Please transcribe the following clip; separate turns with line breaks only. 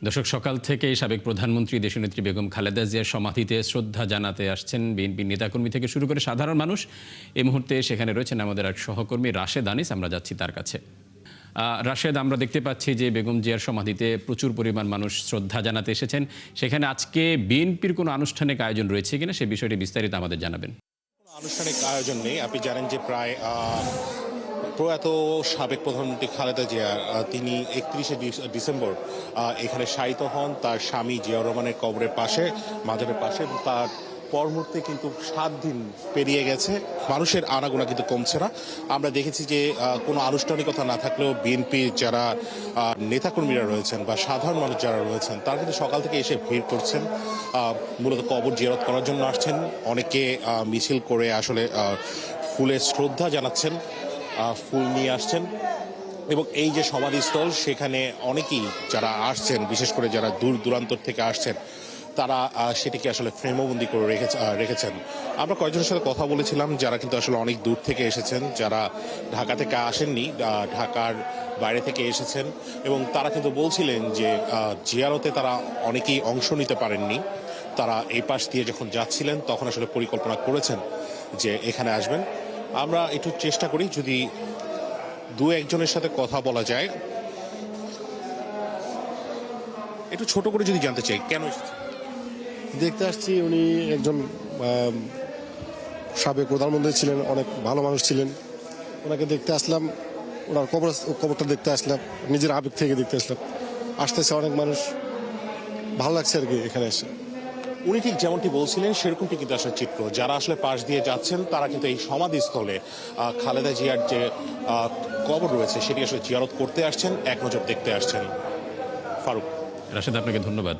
দর্শক, সকাল থেকেই সাবেক প্রধানমন্ত্রী দেশনেত্রী বেগম খালেদা জিয়ার সমাধিতে শ্রদ্ধা জানাতে আসছেন বিএনপির নেতাকর্মী থেকে শুরু করে সাধারণ মানুষ। এই মুহূর্তে সেখানে রয়েছেন আমাদের এক সহকর্মী রাশেদ আনিস। আমরা যাচ্ছি তার কাছে। রাশেদ, আমরা দেখতে পাচ্ছি যে বেগম জিয়ার সমাধিতে প্রচুর পরিমাণ মানুষ শ্রদ্ধা জানাতে এসেছেন। সেখানে আজকে বিএনপির কোনো আনুষ্ঠানিক আয়োজন রয়েছে কিনা সে বিষয়টি বিস্তারিত আমাদের জানাবেন।
আনুষ্ঠানিক আয়োজন নেই। আপনি জানেন যে প্রায় প্রয়াত সাবেক প্রধানমন্ত্রী খালেদা জিয়া তিনি 31শে ডিসেম্বর এখানে শায়িত হন তার স্বামী জিয়াউর রহমানের কবরের পাশে, মাজারের পাশে। তার পর মুহূর্তে কিন্তু 7 দিন পেরিয়ে গেছে, মানুষের আনাগোনা কিন্তু কমছে না। আমরা দেখেছি যে কোনো আনুষ্ঠানিকতা না থাকলেও বিএনপির যারা নেতাকর্মীরা রয়েছেন বা সাধারণ মানুষ যারা রয়েছেন তারা কিন্তু সকাল থেকে এসে ভিড় করছেন, মূলত কবর জিয়ারত করার জন্য আসছেন। অনেকে মিছিল করে আসলে ফুলের শ্রদ্ধা জানাচ্ছেন, ফুল নিয়ে আসছেন। এবং এই যে সমাধিস্থল, সেখানে অনেকেই যারা আসছেন, বিশেষ করে যারা দূর দূরান্তর থেকে আসছেন, তারা সেটিকে আসলে ফ্রেমবন্দি করে রেখেছেন। আমরা কয়েকজনের সাথে কথা বলেছিলাম যারা কিন্তু আসলে অনেক দূর থেকে এসেছেন, যারা ঢাকা থেকে আসেননি, ঢাকার বাইরে থেকে এসেছেন। এবং তারা কিন্তু বলছিলেন যে জিয়ারতে তারা অনেকেই অংশ নিতে পারেননি। তারা এই পাশ দিয়ে যখন যাচ্ছিলেন তখন আসলে পরিকল্পনা করেছেন যে এখানে আসবেন। আমরা একটু চেষ্টা করি যদি দু একজনের সাথে কথা বলা যায়। একটু ছোট করে যদি জানতে চাই কেন
দেখতে আসছি। উনি একজন সাবেক প্রধানমন্ত্রী ছিলেন, অনেক ভালো মানুষ ছিলেন। ওনাকে দেখতে আসলাম, ওনার কবরটা দেখতে আসলাম, নিজের আবেগ থেকে দেখতে আসলাম। আসতেছে অনেক মানুষ, ভালো লাগছে আর কি এখানে এসে।
উনি ঠিক যেমনটি বলছিলেন সেরকমটি কিন্তু আসলে চিত্র। যারা আসলে পাশ দিয়ে যাচ্ছেন তারা কিন্তু এই সমাধিস্থলে খালেদা জিয়ার যে কবর রয়েছে সেটি আসলে জিয়ারত করতে আসছেন, এক নজর দেখতে আসছেন। ফারুক।
রাশেদ, আপনাকে ধন্যবাদ।